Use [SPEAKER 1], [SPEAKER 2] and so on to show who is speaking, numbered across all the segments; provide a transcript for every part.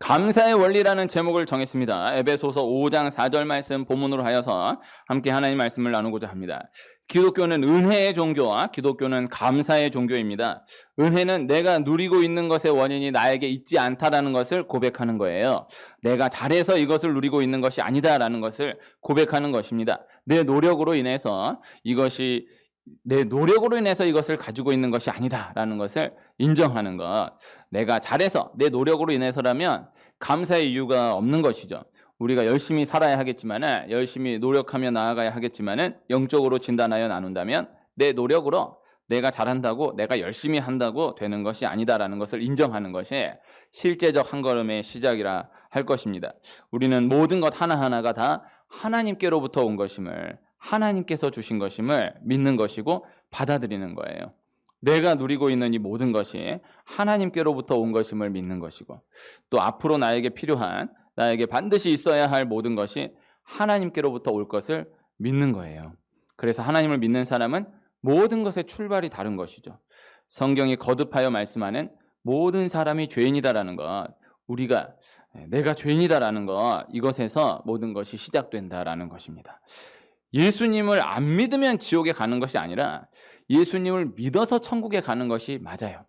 [SPEAKER 1] 감사의 원리라는 제목을 정했습니다. 에베소서 5장 4절 말씀 본문으로 하여서 함께 하나님 말씀을 나누고자 합니다. 기독교는 은혜의 종교와 기독교는 감사의 종교입니다. 은혜는 내가 누리고 있는 것의 원인이 나에게 있지 않다라는 것을 고백하는 거예요. 내가 잘해서 이것을 누리고 있는 것이 아니다라는 것을 고백하는 것입니다. 내 노력으로 인해서 이것을 가지고 있는 것이 아니다라는 것을 인정하는 것. 내가 잘해서 내 노력으로 인해서라면 감사의 이유가 없는 것이죠. 우리가 열심히 살아야 하겠지만은, 열심히 노력하며 나아가야 하겠지만은, 영적으로 진단하여 나눈다면 내 노력으로 내가 잘한다고, 내가 열심히 한다고 되는 것이 아니다라는 것을 인정하는 것이 실제적 한 걸음의 시작이라 할 것입니다. 우리는 모든 것 하나하나가 다 하나님께로부터 온 것임을, 하나님께서 주신 것임을 믿는 것이고 받아들이는 거예요. 내가 누리고 있는 이 모든 것이 하나님께로부터 온 것임을 믿는 것이고, 또 앞으로 나에게 필요한, 나에게 반드시 있어야 할 모든 것이 하나님께로부터 올 것을 믿는 거예요. 그래서 하나님을 믿는 사람은 모든 것의 출발이 다른 것이죠. 성경이 거듭하여 말씀하는 모든 사람이 죄인이다라는 것, 내가 죄인이다라는 것, 이것에서 모든 것이 시작된다라는 것입니다. 예수님을 안 믿으면 지옥에 가는 것이 아니라 예수님을 믿어서 천국에 가는 것이 맞아요.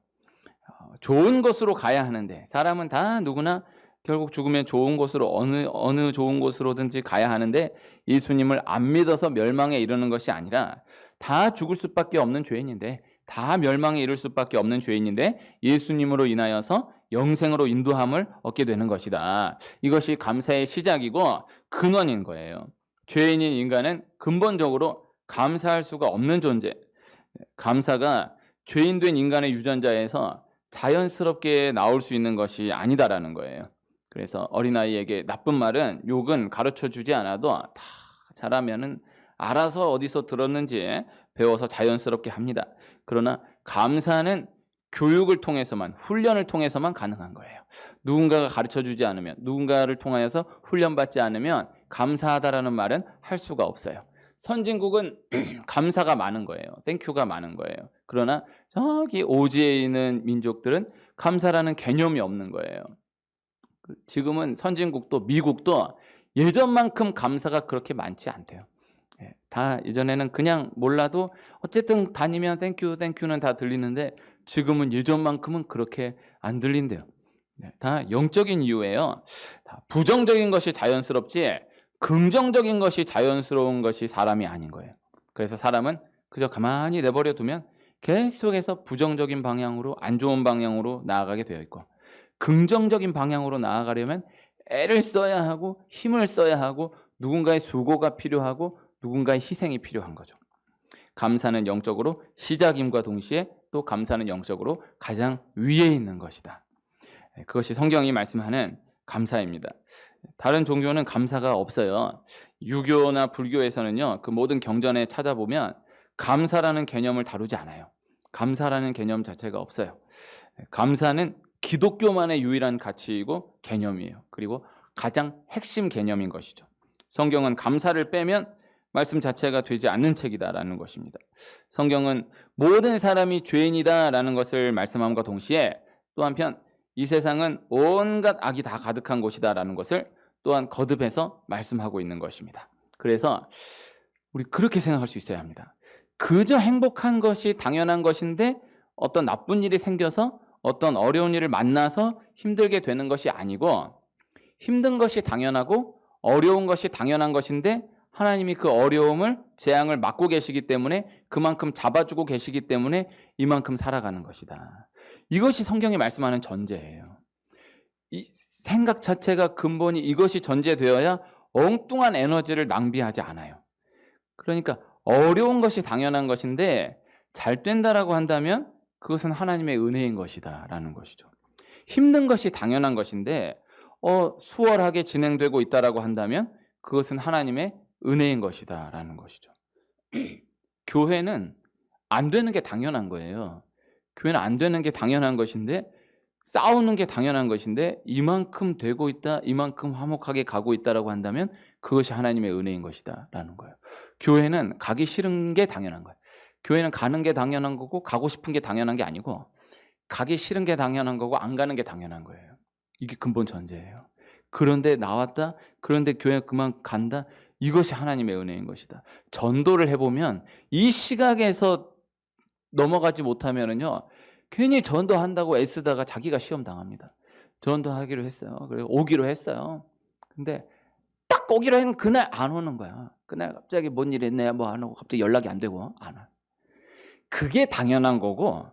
[SPEAKER 1] 좋은 곳으로 가야 하는데, 사람은 다 누구나 결국 죽으면 좋은 곳으로, 어느 좋은 곳으로든지 가야 하는데, 예수님을 안 믿어서 멸망에 이르는 것이 아니라 다 죽을 수밖에 없는 죄인인데, 다 멸망에 이를 수밖에 없는 죄인인데 예수님으로 인하여서 영생으로 인도함을 얻게 되는 것이다. 이것이 감사의 시작이고 근원인 거예요. 죄인인 인간은 근본적으로 감사할 수가 없는 존재. 감사가 죄인된 인간의 유전자에서 자연스럽게 나올 수 있는 것이 아니다라는 거예요. 그래서 어린아이에게 나쁜 말은, 욕은 가르쳐주지 않아도 다 잘하면은 알아서 어디서 들었는지 배워서 자연스럽게 합니다. 그러나 감사는 교육을 통해서만, 훈련을 통해서만 가능한 거예요. 누군가가 가르쳐주지 않으면, 누군가를 통하여서 훈련받지 않으면 감사하다라는 말은 할 수가 없어요. 선진국은 감사가 많은 거예요. 땡큐가 많은 거예요. 그러나 저기 오지에 있는 민족들은 감사라는 개념이 없는 거예요. 지금은 선진국도 미국도 예전만큼 감사가 그렇게 많지 않대요. 다 예전에는 그냥 몰라도 어쨌든 다니면 땡큐는 다 들리는데, 지금은 예전만큼은 그렇게 안 들린대요. 다 영적인 이유예요. 다 부정적인 것이 자연스럽지 긍정적인 것이 자연스러운 것이 사람이 아닌 거예요. 그래서 사람은 그저 가만히 내버려 두면 계속해서 부정적인 방향으로, 안 좋은 방향으로 나아가게 되어 있고, 긍정적인 방향으로 나아가려면 애를 써야 하고 힘을 써야 하고 누군가의 수고가 필요하고 누군가의 희생이 필요한 거죠. 감사는 영적으로 시작임과 동시에 또 감사는 영적으로 가장 위에 있는 것이다. 그것이 성경이 말씀하는 감사입니다. 다른 종교는 감사가 없어요. 유교나 불교에서는요, 그 모든 경전에 찾아보면 감사라는 개념을 다루지 않아요. 감사라는 개념 자체가 없어요. 감사는 기독교만의 유일한 가치이고 개념이에요. 그리고 가장 핵심 개념인 것이죠. 성경은 감사를 빼면 말씀 자체가 되지 않는 책이다라는 것입니다. 성경은 모든 사람이 죄인이다라는 것을 말씀함과 동시에 또 한편 이 세상은 온갖 악이 다 가득한 곳이다라는 것을 또한 거듭해서 말씀하고 있는 것입니다. 그래서 우리 그렇게 생각할 수 있어야 합니다. 그저 행복한 것이 당연한 것인데 어떤 나쁜 일이 생겨서, 어떤 어려운 일을 만나서 힘들게 되는 것이 아니고, 힘든 것이 당연하고 어려운 것이 당연한 것인데 하나님이 그 어려움을, 재앙을 막고 계시기 때문에, 그만큼 잡아주고 계시기 때문에 이만큼 살아가는 것이다. 이것이 성경이 말씀하는 전제예요. 이 생각 자체가, 근본이 이것이 전제되어야 엉뚱한 에너지를 낭비하지 않아요. 그러니까 어려운 것이 당연한 것인데 잘 된다라고 한다면 그것은 하나님의 은혜인 것이다 라는 것이죠. 힘든 것이 당연한 것인데 수월하게 진행되고 있다라고 한다면 그것은 하나님의 은혜인 것이다 라는 것이죠. 교회는 안 되는 게 당연한 거예요. 교회는 안 되는 게 당연한 것인데, 싸우는 게 당연한 것인데 이만큼 되고 있다, 이만큼 화목하게 가고 있다라고 한다면 그것이 하나님의 은혜인 것이다 라는 거예요. 교회는 가기 싫은 게 당연한 거예요. 교회는 가는 게 당연한 거고 가고 싶은 게 당연한 게 아니고, 가기 싫은 게 당연한 거고 안 가는 게 당연한 거예요. 이게 근본 전제예요. 그런데 나왔다. 그런데 교회 그만 간다. 이것이 하나님의 은혜인 것이다. 전도를 해보면 이 시각에서 넘어가지 못하면은요, 괜히 전도한다고 애쓰다가 자기가 시험 당합니다. 전도하기로 했어요. 그리고 오기로 했어요. 근데 딱 오기로 한 그날 안 오는 거야. 그날 갑자기 뭔 일 있네 뭐 안 오고 갑자기 연락이 안 되고 안 와. 그게 당연한 거고,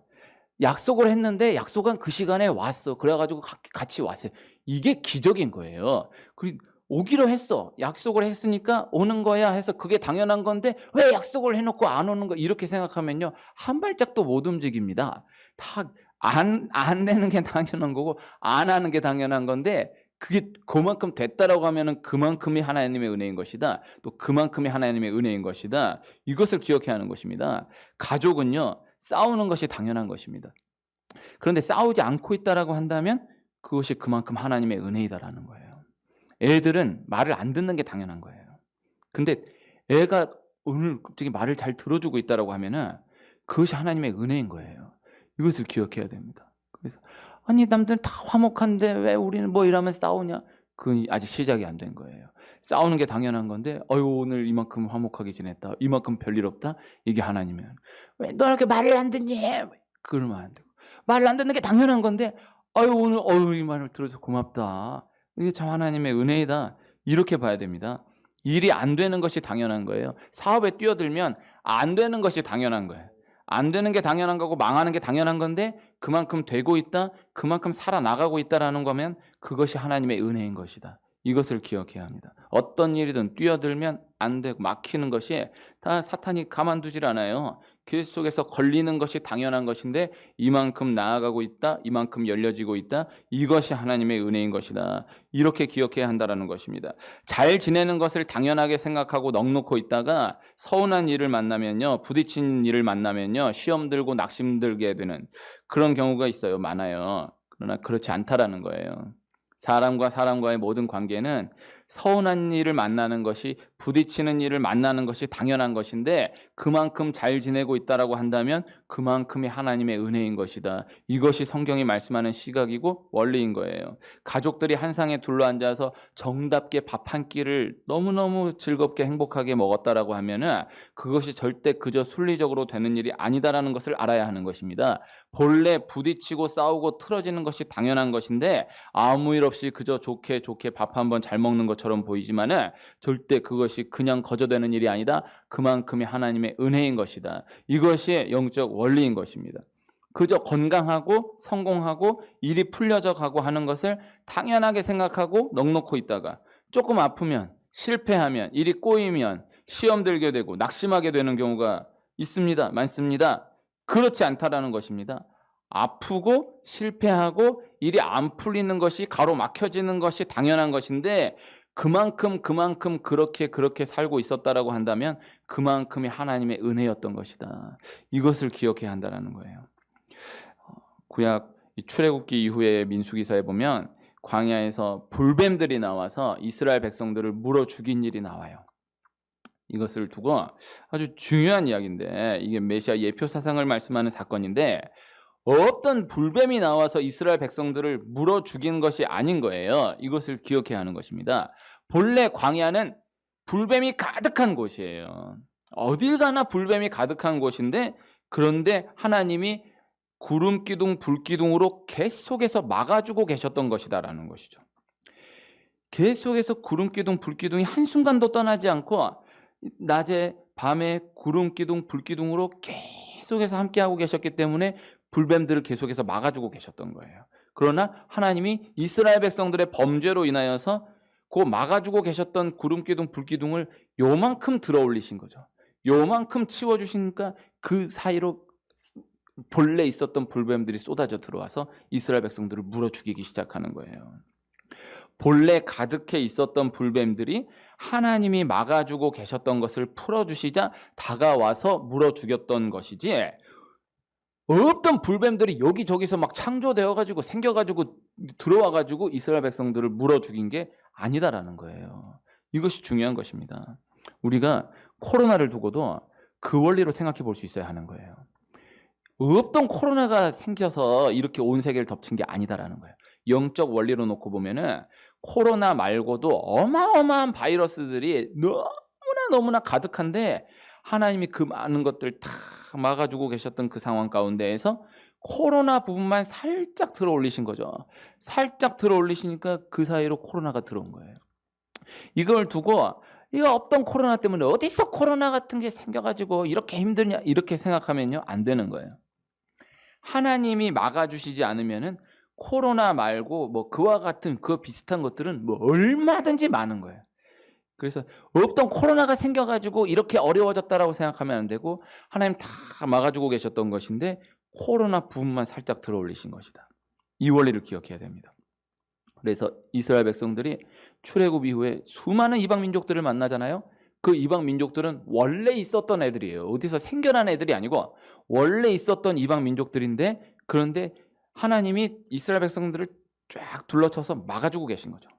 [SPEAKER 1] 약속을 했는데 약속한 그 시간에 왔어. 그래가지고 같이 왔어요. 이게 기적인 거예요. 그리고 오기로 했어. 약속을 했으니까 오는 거야 해서 그게 당연한 건데 왜 약속을 해놓고 안 오는 거, 이렇게 생각하면요, 한 발짝도 못 움직입니다. 다 안 되는 게 당연한 거고 안 하는 게 당연한 건데, 그게 그만큼 됐다라고 하면은 그만큼이 하나님의 은혜인 것이다. 또 그만큼이 하나님의 은혜인 것이다. 이것을 기억해야 하는 것입니다. 가족은요, 싸우는 것이 당연한 것입니다. 그런데 싸우지 않고 있다라고 한다면 그것이 그만큼 하나님의 은혜이다라는 거예요. 애들은 말을 안 듣는 게 당연한 거예요. 근데 애가 오늘 갑자기 말을 잘 들어주고 있다라고 하면은 그것이 하나님의 은혜인 거예요. 이것을 기억해야 됩니다. 그래서 아니 남들 다 화목한데 왜 우리는 뭐 이러면서 싸우냐? 그건 아직 시작이 안 된 거예요. 싸우는 게 당연한 건데 오늘 이만큼 화목하게 지냈다. 이만큼 별일 없다. 이게 하나님이에요. 왜 너 이렇게 말을 안 듣니? 그러면 안 되고. 말을 안 듣는 게 당연한 건데 오늘 이 말을 들어서 고맙다. 이게 참 하나님의 은혜이다. 이렇게 봐야 됩니다. 일이 안 되는 것이 당연한 거예요. 사업에 뛰어들면 안 되는 것이 당연한 거예요. 안 되는 게 당연한 거고 망하는 게 당연한 건데 그만큼 되고 있다, 그만큼 살아나가고 있다라는 거면 그것이 하나님의 은혜인 것이다. 이것을 기억해야 합니다. 어떤 일이든 뛰어들면 안 되고 막히는 것이 다 사탄이 가만두질 않아요. 길 속에서 걸리는 것이 당연한 것인데 이만큼 나아가고 있다, 이만큼 열려지고 있다, 이것이 하나님의 은혜인 것이다. 이렇게 기억해야 한다는 것입니다. 잘 지내는 것을 당연하게 생각하고 넋놓고 있다가 서운한 일을 만나면요, 부딪힌 일을 만나면요, 시험 들고 낙심 들게 되는 그런 경우가 있어요. 많아요. 그러나 그렇지 않다라는 거예요. 사람과 사람과의 모든 관계는 서운한 일을 만나는 것이, 부딪히는 일을 만나는 것이 당연한 것인데 그만큼 잘 지내고 있다라고 한다면 그만큼이 하나님의 은혜인 것이다. 이것이 성경이 말씀하는 시각이고 원리인 거예요. 가족들이 한 상에 둘러앉아서 정답게 밥 한 끼를 너무너무 즐겁게 행복하게 먹었다라고 하면은 그것이 절대 그저 순리적으로 되는 일이 아니다라는 것을 알아야 하는 것입니다. 본래 부딪히고 싸우고 틀어지는 것이 당연한 것인데 아무 일 없이 그저 좋게 밥 한 번 잘 먹는 것처럼 보이지만은 절대 그것이 그냥 거저되는 일이 아니다. 그만큼이 하나님의 은혜인 것이다. 이것이 영적 원리인 것입니다. 그저 건강하고 성공하고 일이 풀려져 가고 하는 것을 당연하게 생각하고 넋놓고 있다가 조금 아프면, 실패하면, 일이 꼬이면 시험 들게 되고 낙심하게 되는 경우가 있습니다. 많습니다. 그렇지 않다라는 것입니다. 아프고 실패하고 일이 안 풀리는 것이, 가로막혀지는 것이 당연한 것인데 그만큼 그렇게 살고 있었다라고 한다면 그만큼이 하나님의 은혜였던 것이다. 이것을 기억해야 한다는 거예요. 구약 출애굽기 이후에 민수기서에 보면 광야에서 불뱀들이 나와서 이스라엘 백성들을 물어 죽인 일이 나와요. 이것을 두고 아주 중요한 이야기인데, 이게 메시아 예표 사상을 말씀하는 사건인데 어떤 불뱀이 나와서 이스라엘 백성들을 물어 죽인 것이 아닌 거예요. 이것을 기억해야 하는 것입니다. 본래 광야는 불뱀이 가득한 곳이에요. 어딜 가나 불뱀이 가득한 곳인데, 그런데 하나님이 구름 기둥, 불 기둥으로 계속해서 막아주고 계셨던 것이다라는 것이죠. 계속해서 구름 기둥, 불 기둥이 한순간도 떠나지 않고 낮에 밤에 구름 기둥, 불 기둥으로 계속해서 함께하고 계셨기 때문에 불뱀들을 계속해서 막아주고 계셨던 거예요. 그러나 하나님이 이스라엘 백성들의 범죄로 인하여서 그 막아주고 계셨던 구름 기둥, 불 기둥을 요만큼 들어 올리신 거죠. 요만큼 치워주시니까 그 사이로 본래 있었던 불뱀들이 쏟아져 들어와서 이스라엘 백성들을 물어 죽이기 시작하는 거예요. 본래 가득해 있었던 불뱀들이 하나님이 막아주고 계셨던 것을 풀어주시자 다가와서 물어 죽였던 것이지, 없던 불뱀들이 여기저기서 막 창조되어가지고 생겨가지고 들어와가지고 이스라엘 백성들을 물어 죽인 게 아니다라는 거예요. 이것이 중요한 것입니다. 우리가 코로나를 두고도 그 원리로 생각해 볼 수 있어야 하는 거예요. 없던 코로나가 생겨서 이렇게 온 세계를 덮친 게 아니다라는 거예요. 영적 원리로 놓고 보면은 코로나 말고도 어마어마한 바이러스들이 너무나 가득한데 하나님이 그 많은 것들 다 막아주고 계셨던 그 상황 가운데에서 코로나 부분만 살짝 들어 올리신 거죠. 살짝 들어 올리시니까 그 사이로 코로나가 들어온 거예요. 이걸 두고 이거 없던 코로나 때문에 어디서 코로나 같은 게 생겨가지고 이렇게 힘드냐 이렇게 생각하면요 안 되는 거예요. 하나님이 막아주시지 않으면은 코로나 말고 뭐 그와 같은 그 비슷한 것들은 뭐 얼마든지 많은 거예요. 그래서 없던 코로나가 생겨가지고 이렇게 어려워졌다라고 생각하면 안 되고 하나님 다 막아주고 계셨던 것인데 코로나 부분만 살짝 들어 올리신 것이다. 이 원리를 기억해야 됩니다. 그래서 이스라엘 백성들이 출애굽 이후에 수많은 이방 민족들을 만나잖아요. 그 이방 민족들은 원래 있었던 애들이에요. 어디서 생겨난 애들이 아니고 원래 있었던 이방 민족들인데 그런데 하나님이 이스라엘 백성들을 쫙 둘러쳐서 막아주고 계신 거죠.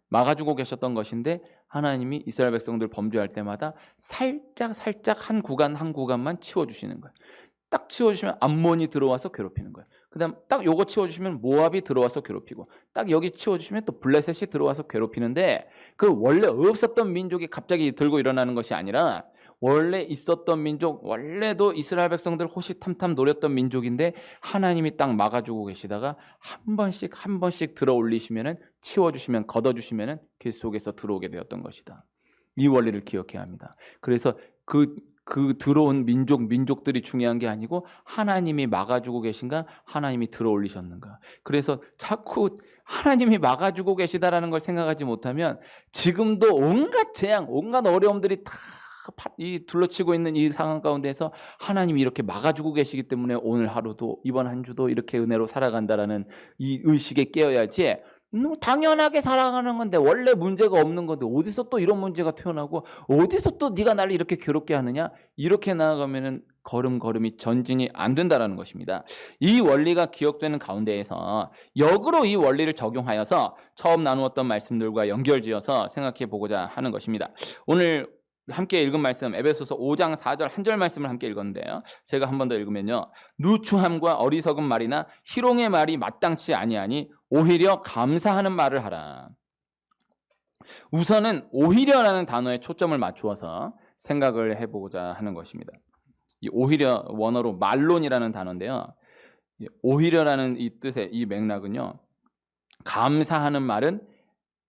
[SPEAKER 1] 막아주고 계셨던 것인데 하나님이 이스라엘 백성들 범죄할 때마다 살짝 한 구간만 치워주시는 거예요. 딱 치워주시면 암몬이 들어와서 괴롭히는 거예요. 그 다음 딱 요거 치워주시면 모압이 들어와서 괴롭히고 딱 여기 치워주시면 또 블레셋이 들어와서 괴롭히는데 그 원래 없었던 민족이 갑자기 들고 일어나는 것이 아니라 원래 있었던 민족, 원래도 이스라엘 백성들 호시탐탐 노렸던 민족인데 하나님이 딱 막아주고 계시다가 한 번씩 들어 올리시면은 치워주시면 걷어주시면은 그 속에서 들어오게 되었던 것이다. 이 원리를 기억해야 합니다. 그래서 그 들어온 민족들이 중요한 게 아니고 하나님이 막아주고 계신가 하나님이 들어 올리셨는가. 그래서 자꾸 하나님이 막아주고 계시다라는 걸 생각하지 못하면 지금도 온갖 재앙, 온갖 어려움들이 다 둘러치고 있는 이 상황 가운데서 하나님이 이렇게 막아주고 계시기 때문에 오늘 하루도 이번 한 주도 이렇게 은혜로 살아간다라는 이 의식에 깨어야지 당연하게 살아가는 건데 원래 문제가 없는 건데 어디서 또 이런 문제가 튀어나오고 어디서 또 네가 나를 이렇게 괴롭게 하느냐 이렇게 나아가면은 걸음걸음이 전진이 안 된다라는 것입니다. 이 원리가 기억되는 가운데에서 역으로 이 원리를 적용하여서 처음 나누었던 말씀들과 연결지어서 생각해 보고자 하는 것입니다. 오늘 함께 읽은 말씀 에베소서 5장 4절 한 절 말씀을 함께 읽었는데요. 제가 한 번 더 읽으면요. 누추함과 어리석은 말이나 희롱의 말이 마땅치 아니하니 오히려 감사하는 말을 하라. 우선은 오히려라는 단어에 초점을 맞추어서 생각을 해보고자 하는 것입니다. 이 오히려 원어로 말론이라는 단어인데요. 오히려라는 이 뜻의 이 맥락은요. 감사하는 말은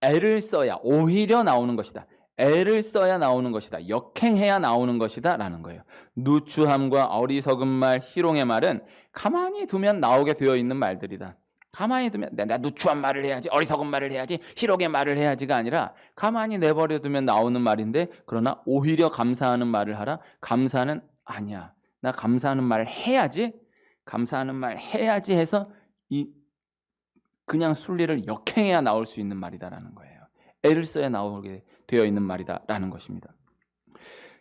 [SPEAKER 1] 애를 써야 오히려 나오는 것이다. 애를 써야 나오는 것이다. 역행해야 나오는 것이다 라는 거예요. 누추함과 어리석은 말, 희롱의 말은 가만히 두면 나오게 되어 있는 말들이다. 가만히 두면 나 누추한 말을 해야지, 어리석은 말을 해야지, 희롱의 말을 해야지가 아니라 가만히 내버려 두면 나오는 말인데 그러나 오히려 감사하는 말을 하라. 감사는 아니야. 나 감사하는 말을 해야지. 감사하는 말 해야지 해서 그냥 순리를 역행해야 나올 수 있는 말이다라는 거예요. 애를 써야 나오게 되어 있는 말이다라는 것입니다.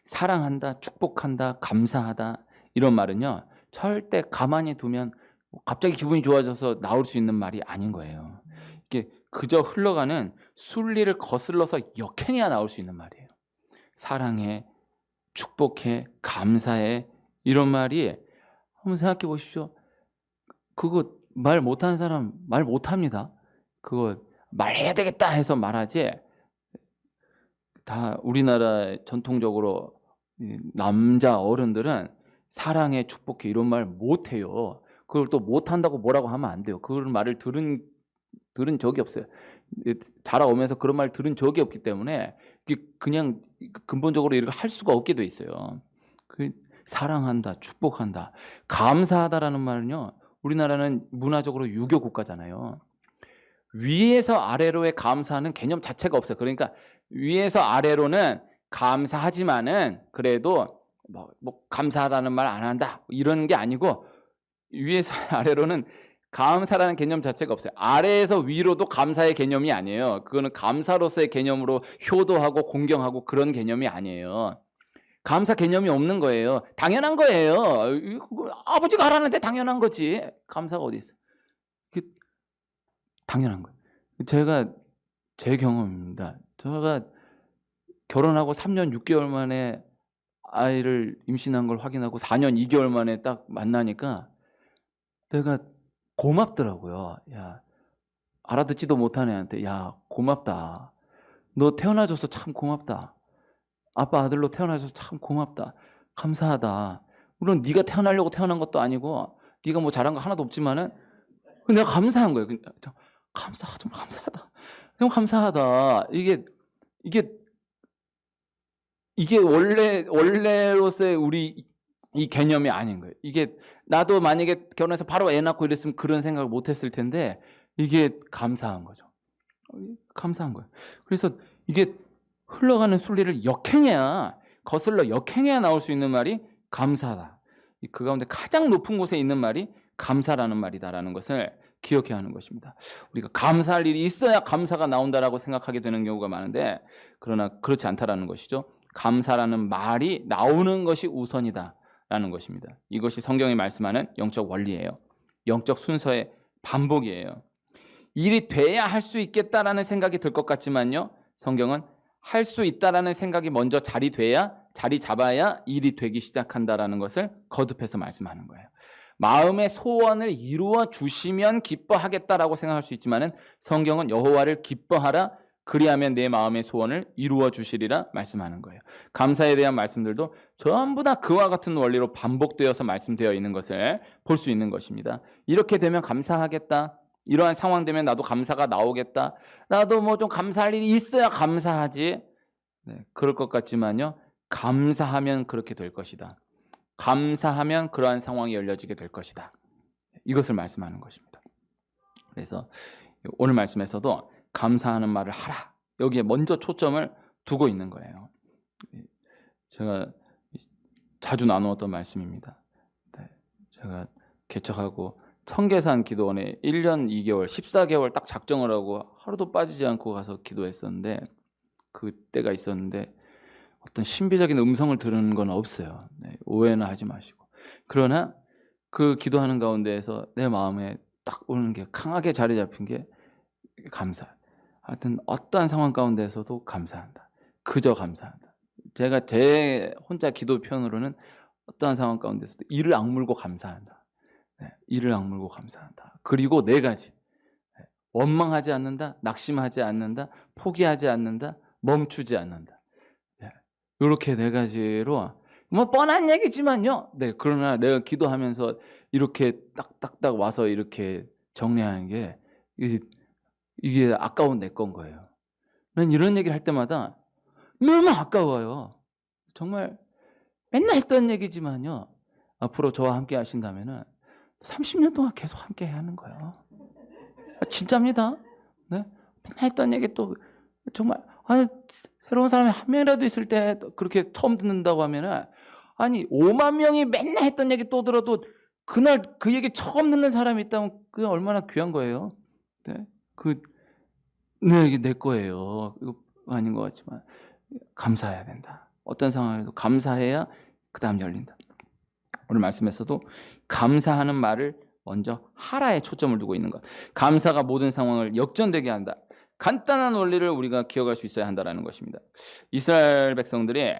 [SPEAKER 1] 사랑한다, 축복한다, 감사하다 이런 말은요. 절대 가만히 두면 갑자기 기분이 좋아져서 나올 수 있는 말이 아닌 거예요. 이게 그저 흘러가는 순리를 거슬러서 역행해야 나올 수 있는 말이에요. 사랑해, 축복해, 감사해 이런 말이 한번 생각해 보십시오. 그거 말 못하는 사람 말 못합니다. 그거 말해야 되겠다 해서 말하지. 다 우리나라 전통적으로 남자 어른들은 사랑해 축복해 이런 말 못해요. 그걸 또 못한다고 뭐라고 하면 안 돼요. 그런 말을 들은 적이 없어요. 자라오면서 그런 말 들은 적이 없기 때문에 그냥 근본적으로 이렇게 할 수가 없게 돼 있어요. 사랑한다, 축복한다, 감사하다라는 말은요. 우리나라는 문화적으로 유교 국가잖아요. 위에서 아래로의 감사하는 개념 자체가 없어요. 그러니까 위에서 아래로는 감사하지만은 그래도 뭐 감사하다는 말 안 한다 이런 게 아니고 위에서 아래로는 감사라는 개념 자체가 없어요. 아래에서 위로도 감사의 개념이 아니에요. 그거는 감사로서의 개념으로 효도하고 공경하고 그런 개념이 아니에요. 감사 개념이 없는 거예요. 당연한 거예요. 아버지가 하라는데 당연한 거지. 감사가 어디 있어? 당연한 거예요. 제가 제 경험입니다. 제가 결혼하고 3년 6개월 만에 아이를 임신한 걸 확인하고 4년 2개월 만에 딱 만나니까 내가 고맙더라고요. 야, 알아듣지도 못하는 애한테 야 고맙다. 너 태어나줘서 참 고맙다. 아빠 아들로 태어나줘서 참 고맙다. 감사하다. 물론 네가 태어나려고 태어난 것도 아니고 네가 뭐 잘한 거 하나도 없지만은 내가 감사한 거예요. 정말 감사하다. 정말 감사하다. 이게 원래로서의 우리 이 개념이 아닌 거예요. 이게 나도 만약에 결혼해서 바로 애 낳고 이랬으면 그런 생각을 못 했을 텐데 이게 감사한 거죠. 감사한 거예요. 그래서 이게 흘러가는 순리를 거슬러 역행해야 나올 수 있는 말이 감사다. 그 가운데 가장 높은 곳에 있는 말이 감사라는 말이다라는 것을 기억해야 하는 것입니다. 우리가 감사할 일이 있어야 감사가 나온다라고 생각하게 되는 경우가 많은데 그러나 그렇지 않다라는 것이죠. 감사라는 말이 나오는 것이 우선이다라는 것입니다. 이것이 성경이 말씀하는 영적 원리예요. 영적 순서의 반복이에요. 일이 돼야 할 수 있겠다라는 생각이 들 것 같지만요. 성경은 할 수 있다라는 생각이 먼저 자리 잡아야 일이 되기 시작한다라는 것을 거듭해서 말씀하는 거예요. 마음의 소원을 이루어 주시면 기뻐하겠다라고 생각할 수 있지만은 성경은 여호와를 기뻐하라 그리하면 내 마음의 소원을 이루어 주시리라 말씀하는 거예요. 감사에 대한 말씀들도 전부 다 그와 같은 원리로 반복되어서 말씀되어 있는 것을 볼 수 있는 것입니다. 이렇게 되면 감사하겠다. 이러한 상황 되면 나도 감사가 나오겠다. 나도 뭐 좀 감사할 일이 있어야 감사하지. 네, 그럴 것 같지만요. 감사하면 그렇게 될 것이다. 감사하면 그러한 상황이 열려지게 될 것이다. 이것을 말씀하는 것입니다. 그래서 오늘 말씀에서도 감사하는 말을 하라. 여기에 먼저 초점을 두고 있는 거예요. 제가 자주 나누었던 말씀입니다. 제가 개척하고 청계산 기도원에 1년 2개월, 14개월 딱 작정을 하고 하루도 빠지지 않고 가서 기도했었는데 그때가 있었는데 어떤 신비적인 음성을 들은 건 없어요. 네, 오해는 하지 마시고. 그러나 그 기도하는 가운데에서 내 마음에 딱 오는 게 강하게 자리 잡힌 게 감사. 하여튼 어떠한 상황 가운데에서도 감사한다. 그저 감사한다. 제가 제 혼자 기도 표현으로는 어떠한 상황 가운데서도 이를 악물고 감사한다. 네, 이를 악물고 감사한다. 그리고 네 가지. 네, 원망하지 않는다. 낙심하지 않는다. 포기하지 않는다. 멈추지 않는다. 이렇게 네 가지로 뭐 뻔한 얘기지만요. 네, 그러나 내가 기도하면서 이렇게 딱딱딱 와서 이렇게 정리하는 게 이게 아까운 내 건 거예요. 난 이런 얘기를 할 때마다 너무 아까워요. 정말 맨날 했던 얘기지만요. 앞으로 저와 함께 하신다면은 30년 동안 계속 함께 해야 하는 거예요. 진짜입니다. 네? 맨날 했던 얘기 또 정말 아니 새로운 사람이 한 명이라도 있을 때 그렇게 처음 듣는다고 하면은 아니 5만 명이 맨날 했던 얘기 또 들어도 그날 그 얘기 처음 듣는 사람이 있다면 그게 얼마나 귀한 거예요. 네? 이게 내 거예요. 이거 아닌 것 같지만 감사해야 된다. 어떤 상황에도 감사해야 그 다음 열린다. 오늘 말씀에서도 감사하는 말을 먼저 하라에 초점을 두고 있는 것. 감사가 모든 상황을 역전되게 한다. 간단한 원리를 우리가 기억할 수 있어야 한다는 것입니다. 이스라엘 백성들이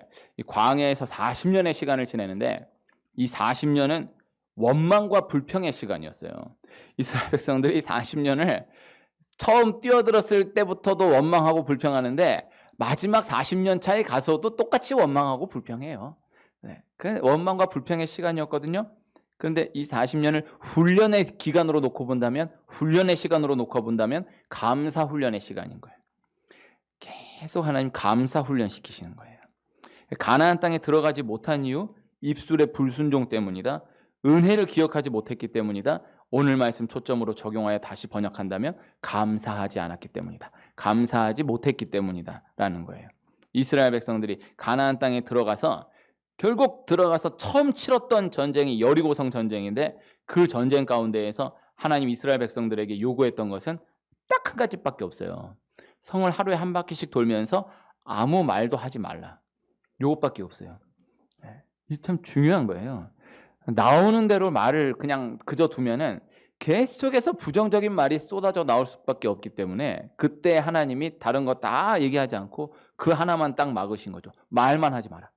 [SPEAKER 1] 광야에서 40년의 시간을 지내는데 이 40년은 원망과 불평의 시간이었어요. 이스라엘 백성들이 40년을 처음 뛰어들었을 때부터도 원망하고 불평하는데 마지막 40년 차에 가서도 똑같이 원망하고 불평해요. 네, 그 원망과 불평의 시간이었거든요. 그런데 이 40년을 훈련의 기간으로 놓고 본다면, 훈련의 시간으로 놓고 본다면 감사 훈련의 시간인 거예요. 계속 하나님 감사 훈련 시키시는 거예요. 가나안 땅에 들어가지 못한 이유 입술의 불순종 때문이다. 은혜를 기억하지 못했기 때문이다. 오늘 말씀 초점으로 적용하여 다시 번역한다면 감사하지 않았기 때문이다. 감사하지 못했기 때문이다 라는 거예요. 이스라엘 백성들이 가나안 땅에 결국 들어가서 처음 치렀던 전쟁이 여리고성 전쟁인데 그 전쟁 가운데에서 하나님 이스라엘 백성들에게 요구했던 것은 딱 한 가지밖에 없어요. 성을 하루에 한 바퀴씩 돌면서 아무 말도 하지 말라. 요것밖에 없어요. 이게 참 중요한 거예요. 나오는 대로 말을 그냥 그저 두면은 계속해서 부정적인 말이 쏟아져 나올 수밖에 없기 때문에 그때 하나님이 다른 거 다 얘기하지 않고 그 하나만 딱 막으신 거죠. 말만 하지 마라.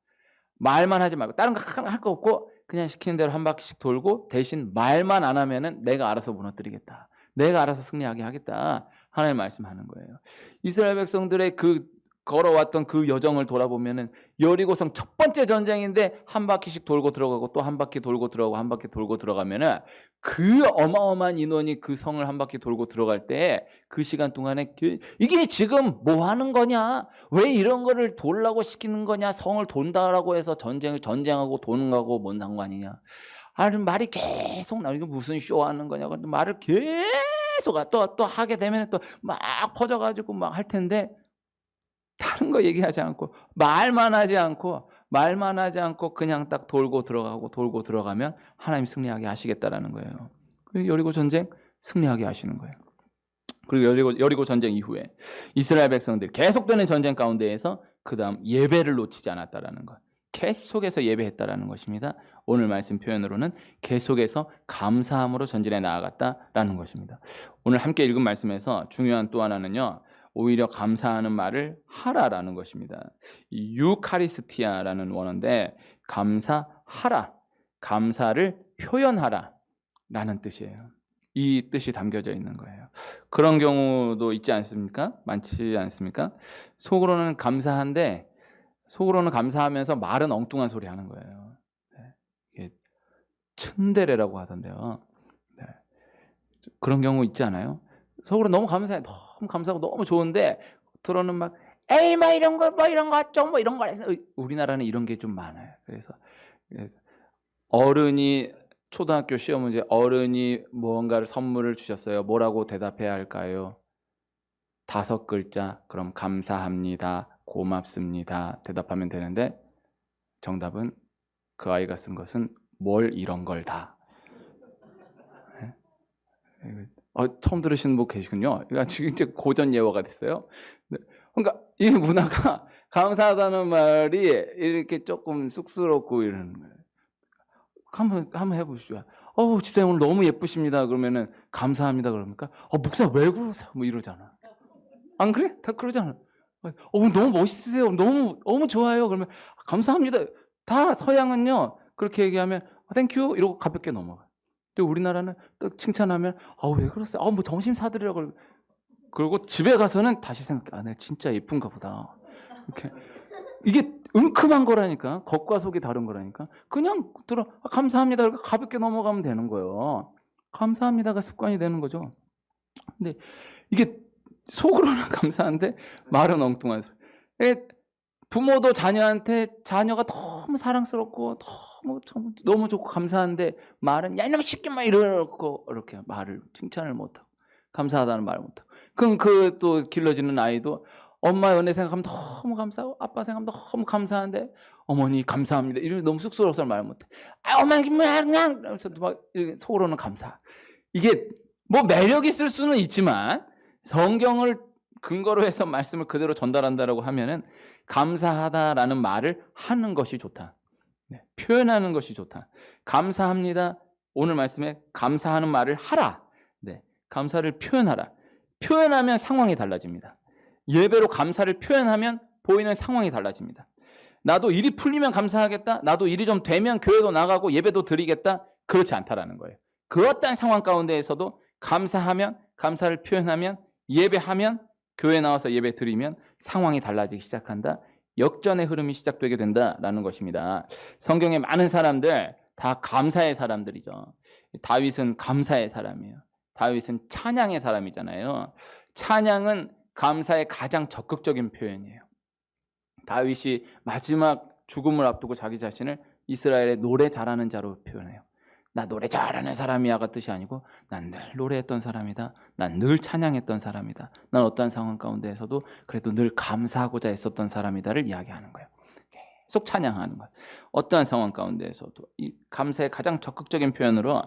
[SPEAKER 1] 말만 하지 말고 다른 거 할 거 없고 그냥 시키는 대로 한 바퀴씩 돌고 대신 말만 안 하면은 내가 알아서 무너뜨리겠다. 내가 알아서 승리하게 하겠다. 하나님 말씀하는 거예요. 이스라엘 백성들의 그 걸어왔던 그 여정을 돌아보면은 여리고성 첫 번째 전쟁인데 한 바퀴씩 돌고 들어가고 또 한 바퀴 돌고 들어가고 한 바퀴 돌고 들어가면은 그 어마어마한 인원이 그 성을 한 바퀴 돌고 들어갈 때 그 시간 동안에 이게 지금 뭐 하는 거냐? 왜 이런 거를 돌라고 시키는 거냐? 성을 돈다라고 해서 전쟁하고 도는 거하고 뭔 상관이냐? 말이 계속 나 이게 무슨 쇼하는 거냐고 말을 계속 또 하게 되면 또 막 퍼져가지고 막 할 텐데 다른 거 얘기하지 않고 말만 하지 않고 그냥 딱 돌고 들어가면 하나님 승리하게 하시겠다라는 거예요. 그리고 여리고 전쟁 승리하게 하시는 거예요. 그리고 여리고 전쟁 이후에 이스라엘 백성들 계속되는 전쟁 가운데에서 그 다음 예배를 놓치지 않았다라는 것. 계속해서 예배했다라는 것입니다. 오늘 말씀 표현으로는 계속해서 감사함으로 전진해 나아갔다라는 것입니다. 오늘 함께 읽은 말씀에서 중요한 또 하나는요. 오히려 감사하는 말을 하라라는 것입니다. 유카리스티아라는 원어인데 감사하라, 감사를 표현하라 라는 뜻이에요. 이 뜻이 담겨져 있는 거예요. 그런 경우도 있지 않습니까? 많지 않습니까? 속으로는 감사한데 속으로는 감사하면서 말은 엉뚱한 소리 하는 거예요. 이게 츤데레라고 하던데요. 네. 그런 경우 있지 않아요? 속으로 너무 감사해, 너무 감사하고 너무 좋은데 들어는 막 에이 뭐 이런 거 좀 뭐 이런 거 해서 우리나라는 이런 게 좀 많아요. 그래서 어른이 초등학교 시험 문제 어른이 무언가를 선물을 주셨어요. 뭐라고 대답해야 할까요? 5글자. 그럼 감사합니다, 고맙습니다 대답하면 되는데 정답은 그 아이가 쓴 것은 뭘 이런 걸 다. 처음 들으시는 분 계시군요. 지금 이제 고전 예화가 됐어요. 그러니까 이 문화가 감사하다는 말이 이렇게 조금 쑥스럽고 이러는 거예요. 한번 해보시죠. 집사님 오늘 너무 예쁘십니다. 그러면은 감사합니다. 그럽니까? 목사 왜 그러세요? 뭐 이러잖아. 안 그래? 다 그러잖아. 너무 멋있으세요. 너무 좋아요. 그러면 감사합니다. 다 서양은요 그렇게 얘기하면 땡큐 이러고 가볍게 넘어가. 근데 우리나라는 또 칭찬하면 왜 그러세요? 뭐 점심 사드리라고 그러고 집에 가서는 다시 생각해. 내가 진짜 예쁜가 보다. 이렇게 이게 은큼한 거라니까. 겉과 속이 다른 거라니까. 그냥 들어 감사합니다. 이렇게 가볍게 넘어가면 되는 거예요. 감사합니다가 습관이 되는 거죠. 근데 이게 속으로는 감사한데 말은 엉뚱한 소리. 부모도 자녀한테 자녀가 너무 사랑스럽고 너무 좋고 감사한데 말은 야 이놈 시끼만 이러고 이렇게 말을 칭찬을 못하고 감사하다는 말을 못하고 그럼 그 또 길러지는 아이도 엄마의 은혜 생각하면 너무 감사하고 아빠 생각하면 너무 감사한데 어머니 감사합니다 이러면 너무 쑥스러워서 말 못해. 어머니 그냥 이러면서 막 속으로는 감사. 이게 뭐 매력 있을 수는 있지만 성경을 근거로 해서 말씀을 그대로 전달한다라고 하면은 감사하다라는 말을 하는 것이 좋다. 표현하는 것이 좋다. 감사합니다. 오늘 말씀에 감사하는 말을 하라. 감사를 표현하라. 표현하면 상황이 달라집니다. 예배로 감사를 표현하면 보이는 상황이 달라집니다. 나도 일이 풀리면 감사하겠다. 나도 일이 좀 되면 교회도 나가고 예배도 드리겠다. 그렇지 않다라는 거예요. 그 어떤 상황 가운데에서도 감사하면 감사를 표현하면 예배하면 교회 나와서 예배 드리면 상황이 달라지기 시작한다. 역전의 흐름이 시작되게 된다라는 것입니다. 성경의 많은 사람들 다 감사의 사람들이죠. 다윗은 감사의 사람이에요. 다윗은 찬양의 사람이잖아요. 찬양은 감사의 가장 적극적인 표현이에요. 다윗이 마지막 죽음을 앞두고 자기 자신을 이스라엘의 노래 잘하는 자로 표현해요. 나 노래 잘하는 사람이야가 뜻이 아니고 난 늘 노래했던 사람이다. 난 늘 찬양했던 사람이다. 난 어떠한 상황 가운데에서도 그래도 늘 감사하고자 했었던 사람이다를 이야기하는 거예요. 계속 찬양하는 거예요. 어떠한 상황 가운데에서도 이 감사의 가장 적극적인 표현으로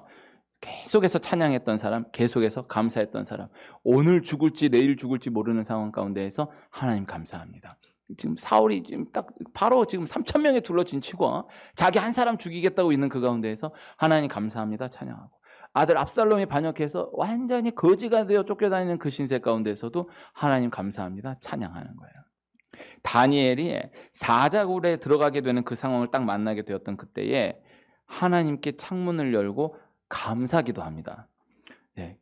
[SPEAKER 1] 계속해서 찬양했던 사람, 계속해서 감사했던 사람, 오늘 죽을지 내일 죽을지 모르는 상황 가운데에서 하나님 감사합니다. 지금 사울이 지금 딱 바로 지금 3,000명에 둘러진 치고 자기 한 사람 죽이겠다고 있는 그 가운데에서 하나님 감사합니다 찬양하고 아들 압살롬이 반역해서 완전히 거지가 되어 쫓겨다니는 그 신세 가운데서도 하나님 감사합니다 찬양하는 거예요. 다니엘이 사자굴에 들어가게 되는 그 상황을 딱 만나게 되었던 그때에 하나님께 창문을 열고 감사기도 합니다.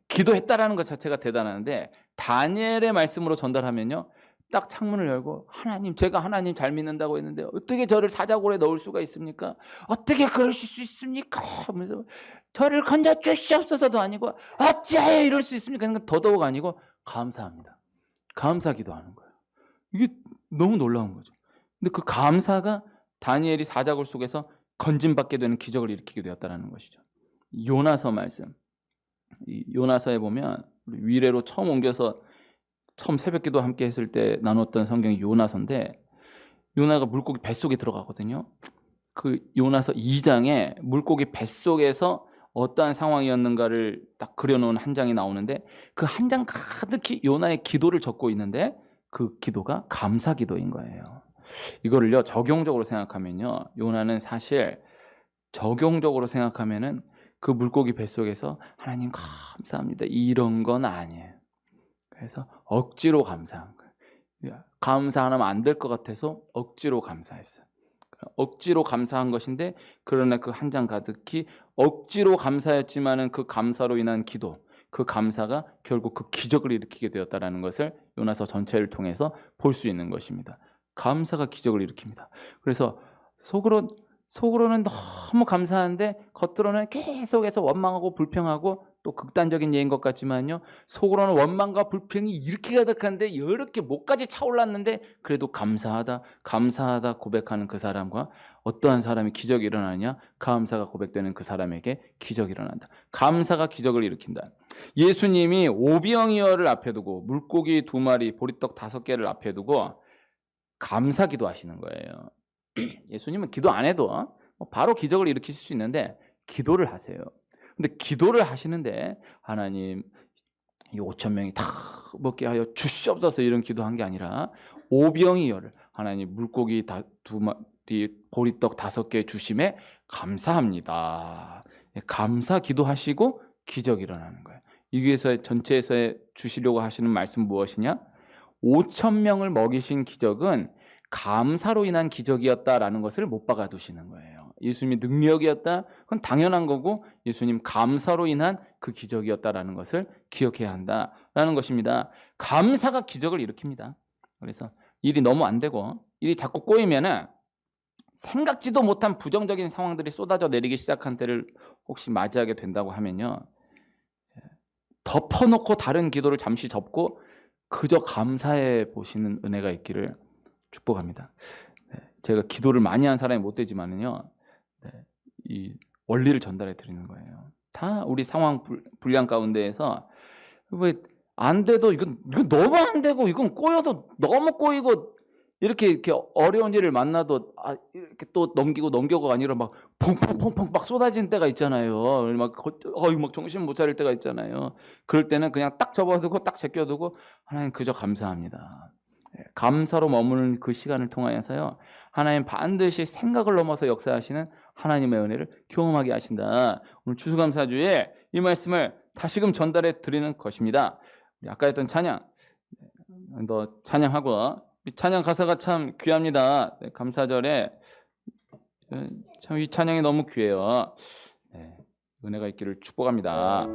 [SPEAKER 1] 기도했다라는 것 자체가 대단한데 다니엘의 말씀으로 전달하면요. 딱 창문을 열고 하나님 제가 하나님 잘 믿는다고 했는데 어떻게 저를 사자굴에 넣을 수가 있습니까? 어떻게 그러실 수 있습니까? 하면서 저를 건져 주시옵소서도 아니고 어찌하여 이럴 수 있습니까? 그러니까 더더욱 아니고 감사합니다. 감사 기도하는 거예요. 이게 너무 놀라운 거죠. 근데 그 감사가 다니엘이 사자굴 속에서 건짐받게 되는 기적을 일으키게 되었다는 것이죠. 요나서 말씀. 이 요나서에 보면 위례로 처음 옮겨서 처음 새벽기도 함께 했을 때 나눴던 성경이 요나서인데 요나가 물고기 뱃속에 들어가거든요. 그 요나서 2장에 물고기 뱃속에서 어떠한 상황이었는가를 딱 그려놓은 한 장이 나오는데 그 한 장 가득히 요나의 기도를 적고 있는데 그 기도가 감사 기도인 거예요. 이거를요 적용적으로 생각하면요 요나는 사실 적용적으로 생각하면은 그 물고기 뱃속에서 하나님 감사합니다 이런 건 아니에요. 그래서 억지로 감사한 거예요. 감사 안 하면 안 될 것 같아서 억지로 감사했어요. 억지로 감사한 것인데 그러나 그 한 장 가득히 억지로 감사했지만은 그 감사로 인한 기도, 그 감사가 결국 그 기적을 일으키게 되었다라는 것을 요나서 전체를 통해서 볼 수 있는 것입니다. 감사가 기적을 일으킵니다. 그래서 속으로는 너무 감사한데 겉으로는 계속해서 원망하고 불평하고 또 극단적인 예인 것 같지만요. 속으로는 원망과 불평이 이렇게 가득한데 이렇게 목까지 차올랐는데 그래도 감사하다 고백하는 그 사람과 어떠한 사람이 기적이 일어나냐? 감사가 고백되는 그 사람에게 기적이 일어난다. 감사가 기적을 일으킨다. 예수님이 오병이어를 앞에 두고 물고기 2마리, 보리떡 5개를 앞에 두고 감사 기도하시는 거예요. 예수님은 기도 안 해도 바로 기적을 일으키실 수 있는데 기도를 하세요. 근데 기도를 하시는데 하나님 이 5,000명이 다 먹게 하여 주시옵소서 이런 기도한 게 아니라 오병이어를 하나님 물고기 2마리 보리떡 5개 주심에 감사합니다. 감사 기도하시고 기적이 일어나는 거예요. 여기에서 전체에서 주시려고 하시는 말씀은 무엇이냐? 5,000명을 먹이신 기적은 감사로 인한 기적이었다라는 것을 못 박아 두시는 거예요. 예수님이 능력이었다? 그건 당연한 거고 예수님 감사로 인한 그 기적이었다라는 것을 기억해야 한다라는 것입니다. 감사가 기적을 일으킵니다. 그래서 일이 너무 안 되고 일이 자꾸 꼬이면은 생각지도 못한 부정적인 상황들이 쏟아져 내리기 시작한 때를 혹시 맞이하게 된다고 하면요. 덮어놓고 다른 기도를 잠시 접고 그저 감사해 보시는 은혜가 있기를 축복합니다. 제가 기도를 많이 한 사람이 못 되지만은요, 이 원리를 전달해 드리는 거예요. 다 우리 상황 불량 가운데에서 왜 안 돼도 이건 너무 안 되고 이건 꼬여도 너무 꼬이고 이렇게 어려운 일을 만나도 이렇게 또 넘겨가 아니라 막 펑펑펑펑 막 쏟아지는 때가 있잖아요. 막 정신 못 차릴 때가 있잖아요. 그럴 때는 그냥 딱 접어두고 딱 제껴두고 하나님 그저 감사합니다. 감사로 머무는 그 시간을 통하여서요. 하나님 반드시 생각을 넘어서 역사하시는 하나님의 은혜를 경험하게 하신다. 오늘 추수감사주에 이 말씀을 다시금 전달해 드리는 것입니다. 아까 했던 찬양, 너 찬양하고 찬양 가사가 참 귀합니다. 감사절에 참 이 찬양이 너무 귀해요. 은혜가 있기를 축복합니다.